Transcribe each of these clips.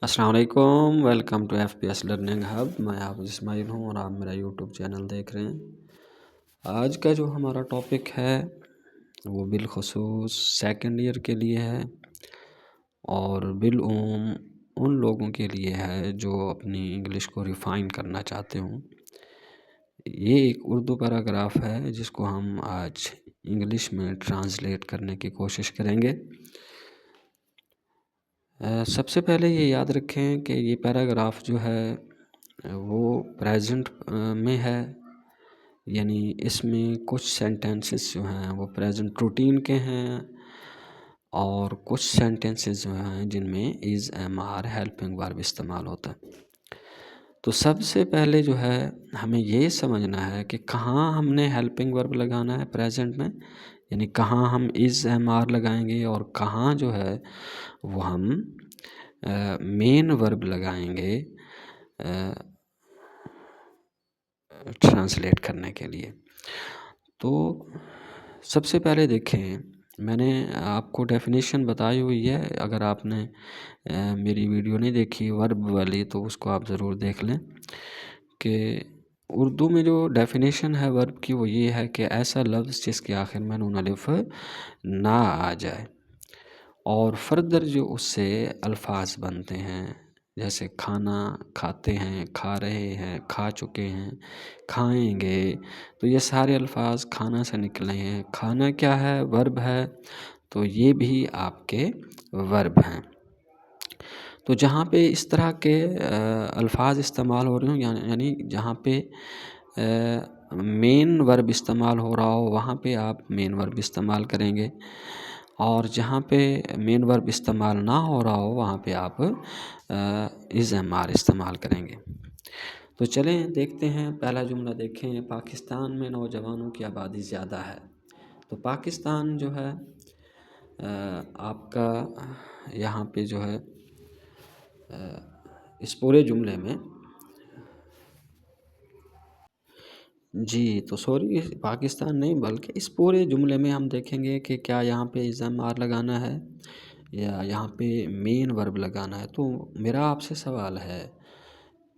अस्सलाम वालेकुम, welcome to FPS learning hub. मैं हाफिज़ इस्माइल हूँ और आप मेरा यूट्यूब चैनल देख रहे हैं। आज का जो हमारा टॉपिक है वो बिलखुसूस सेकंड ईयर के लिए है और बिलऊम उन लोगों के लिए है जो अपनी इंग्लिश को रिफ़ाइन करना चाहते हों। ये एक उर्दू पैराग्राफ है जिसको हम आज इंग्लिश में ट्रांसलेट करने की कोशिश करेंगे। सबसे पहले ये याद रखें कि ये पैराग्राफ जो है वो प्रेजेंट में है, यानी इसमें कुछ सेंटेंसेस जो हैं वो प्रेजेंट रूटीन के हैं और कुछ सेंटेंसेस जो हैं जिनमें is am are helping verb इस्तेमाल होता है। तो सबसे पहले जो है हमें ये समझना है कि कहाँ हमने हेल्पिंग वर्ब लगाना है प्रेजेंट में, यानी कहाँ हम इज़ एम आर लगाएंगे और कहाँ जो है वो हम मेन वर्ब लगाएंगे ट्रांसलेट करने के लिए। तो सबसे पहले देखें, मैंने आपको डेफिनेशन बताई हुई है। अगर आपने मेरी वीडियो नहीं देखी वर्ब वाली तो उसको आप ज़रूर देख लें कि उर्दू में जो डेफिनेशन है वर्ब की वो ये है कि ऐसा लफ्ज़ जिसके आखिर में नून अलिफ ना आ जाए और फर्दर जो उससे अल्फाज बनते हैं, जैसे खाना, खाते हैं, खा रहे हैं, खा चुके हैं, खाएंगे, तो ये सारे अल्फाज खाना से निकले हैं। खाना क्या है? वर्ब है, तो ये भी आपके वर्ब हैं। तो जहाँ पे इस तरह के अल्फाज इस्तेमाल हो रहे हो, यानी जहाँ पे मेन वर्ब इस्तेमाल हो रहा हो वहाँ पे आप मेन वर्ब इस्तेमाल करेंगे और जहाँ पे मेन वर्ब इस्तेमाल ना हो रहा हो वहाँ पे आप इज़ एम आर इस्तेमाल करेंगे। तो चलें देखते हैं, पहला जुमला देखें। पाकिस्तान में नौजवानों की आबादी ज़्यादा है। तो पाकिस्तान जो है आपका यहाँ पे जो है इस पूरे जुमले में जी, तो सॉरी, पाकिस्तान नहीं बल्कि इस पूरे जुमले में हम देखेंगे कि क्या यहाँ पे इज़ एम आर लगाना है या यहाँ पे मेन वर्ब लगाना है। तो मेरा आपसे सवाल है,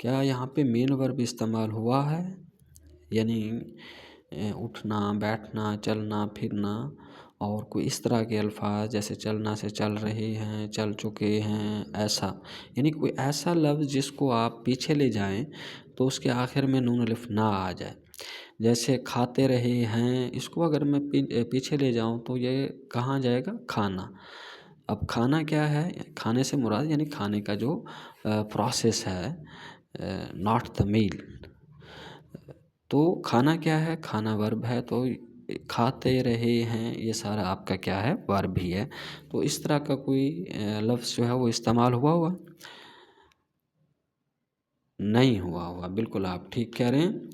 क्या यहाँ पे मेन वर्ब इस्तेमाल हुआ है? यानी उठना, बैठना, चलना फिरना और कोई इस तरह के अल्फाज जैसे चलना से चल रहे हैं, चल चुके हैं, ऐसा, यानी कोई ऐसा लफ्ज़ जिसको आप पीछे ले जाएं तो उसके आखिर में नून अलिफ ना आ जाए। जैसे खाते रहे हैं, इसको अगर मैं पीछे ले जाऊं तो ये कहाँ जाएगा? खाना। अब खाना क्या है? खाने से मुराद यानी खाने का जो प्रोसेस है, नॉट द मील। तो खाना क्या है? खाना वर्ब है, तो खाते रहे हैं ये सारा आपका क्या है? वर्ब ही है। तो इस तरह का कोई लफ्ज़ जो है वो इस्तेमाल हुआ नहीं हुआ। बिल्कुल आप ठीक कह रहे हैं।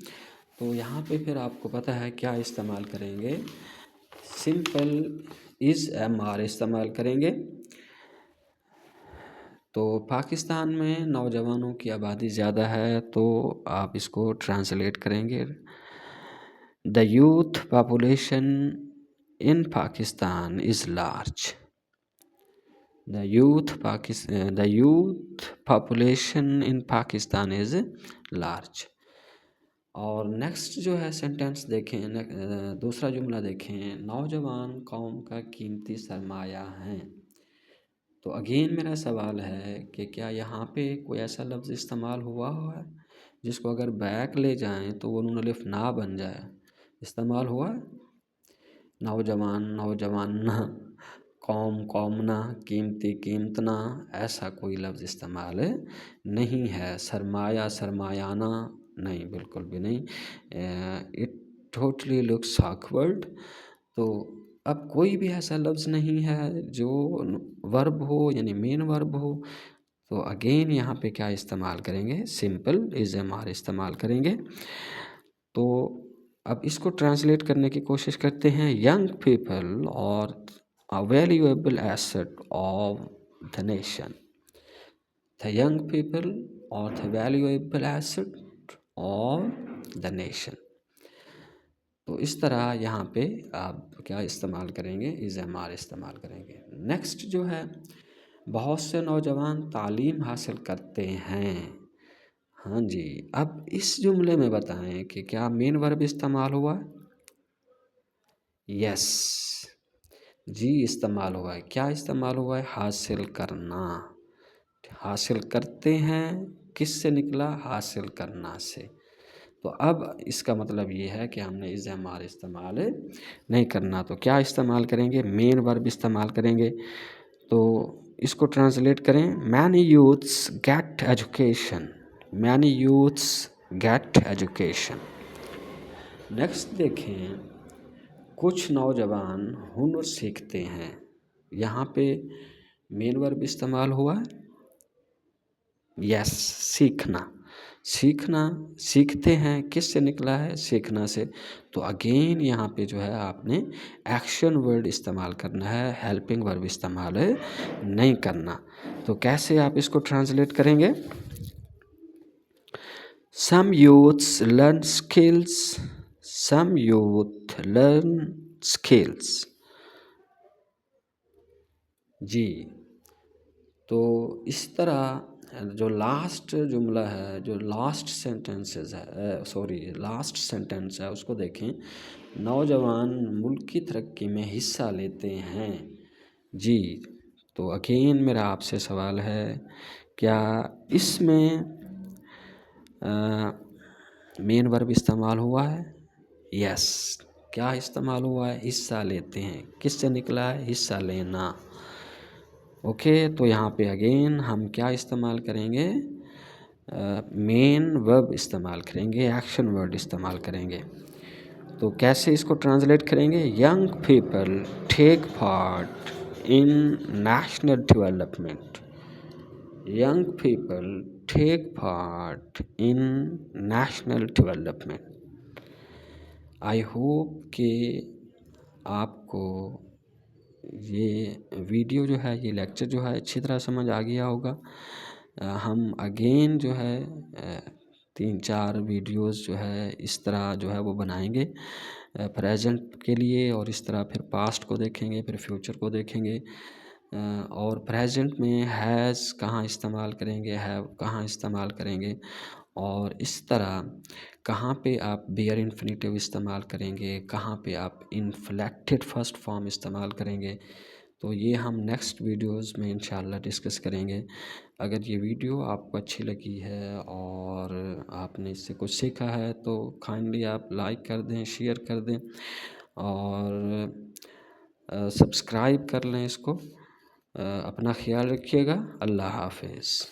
तो यहाँ पे फिर आपको पता है क्या इस्तेमाल करेंगे? सिंपल इज़ एम आर इस्तेमाल करेंगे। तो पाकिस्तान में नौजवानों की आबादी ज़्यादा है, तो आप इसको ट्रांसलेट करेंगे, the youth population in Pakistan is large. The youth population in Pakistan is large। और नेक्स्ट जो है सेंटेंस देखें, दूसरा जुमला देखें, नौजवान कौम का कीमती सरमाया हैं। तो अगेन मेरा सवाल है कि क्या यहाँ पे कोई ऐसा लफ्ज़ इस्तेमाल हुआ है जिसको अगर बैक ले जाएं तो वो नून अलिफ ना बन जाए? इस्तेमाल हुआ है? नौजवान, नौजवाना, कौम, कौमना, कीमती, कीमतना, ऐसा कोई लफ्ज़ इस्तेमाल नहीं है। सरमाया, सरमायाना, नहीं, बिल्कुल भी नहीं। It totally looks awkward. तो अब कोई भी ऐसा लफ्ज़ नहीं है जो वर्ब हो, यानी मेन वर्ब हो। तो अगेन यहाँ पे क्या इस्तेमाल करेंगे? सिंपल इज़ एम आर इस्तेमाल करेंगे। तो अब इसको ट्रांसलेट करने की कोशिश करते हैं। यंग पीपल और a valuable asset of the nation। The young people or the valuable asset of the nation। तो इस तरह यहाँ पे आप क्या इस्तेमाल करेंगे? इज़ एम आर इस्तेमाल करेंगे। नेक्स्ट जो है बहुत से नौजवान तालीम हासिल करते हैं। हाँ जी, अब इस जुमले में बताएं कि क्या मेन वर्ब इस्तेमाल हुआ है? यस जी, इस्तेमाल हुआ है। क्या इस्तेमाल हुआ है? हासिल करना। हासिल करते हैं किससे निकला? हासिल करना से। तो अब इसका मतलब ये है कि हमने इज़्ज़ामार इस्तेमाल नहीं करना। तो क्या इस्तेमाल करेंगे? मेन वर्ब इस्तेमाल करेंगे। तो इसको ट्रांसलेट करें, many youths get education. Many youths get education. Next देखें, कुछ नौजवान हुनर सीखते हैं। यहाँ पे मेन वर्ब इस्तेमाल हुआ है। यस, सीखना। सीखना, सीखते हैं किससे निकला है? सीखना से। तो अगेन यहाँ पे जो है आपने एक्शन वर्ड इस्तेमाल करना है, हेल्पिंग वर्ब इस्तेमाल नहीं करना। तो कैसे आप इसको ट्रांसलेट करेंगे? सम यूथ्स लर्न स्किल्स। सम यूथ लर्न स्किल्स। जी, तो इस तरह जो लास्ट जुमला है, जो लास्ट सेंटेंसेस है, सॉरी लास्ट सेंटेंस है, उसको देखें। नौजवान मुल्क की तरक्की में हिस्सा लेते हैं। जी, तो अगेन मेरा आपसे सवाल है, क्या इसमें मेन वर्ब इस्तेमाल हुआ है? यस। क्या इस्तेमाल हुआ है? हिस्सा लेते हैं। किससे निकला है? हिस्सा लेना। ओके, तो यहाँ पे अगेन हम क्या इस्तेमाल करेंगे? मेन वर्ब इस्तेमाल करेंगे, एक्शन वर्ड इस्तेमाल करेंगे। तो कैसे इसको ट्रांसलेट करेंगे? Young people take part in national development. Young people take part in national development. I hope कि आपको ये वीडियो जो है, ये लेक्चर जो है अच्छी तरह समझ आ गया होगा। हम अगेन जो है 3-4 वीडियोस जो है इस तरह जो है वो बनाएंगे प्रेजेंट के लिए, और इस तरह फिर पास्ट को देखेंगे, फिर फ्यूचर को देखेंगे, और प्रेजेंट में हैज़ कहाँ इस्तेमाल करेंगे, हैव कहाँ इस्तेमाल करेंगे, और इस तरह कहाँ पे आप बेयर इन्फिनिटिव इस्तेमाल करेंगे, कहाँ पे आप इन्फ्लेक्टेड फर्स्ट फॉर्म इस्तेमाल करेंगे। तो ये हम नेक्स्ट वीडियोस में इंशाल्लाह डिस्कस करेंगे। अगर ये वीडियो आपको अच्छी लगी है और आपने इससे कुछ सीखा है तो काइंडली आप लाइक कर दें, शेयर कर दें, और सब्सक्राइब कर लें इसको। अपना ख्याल रखिएगा। अल्लाह हाफिज़।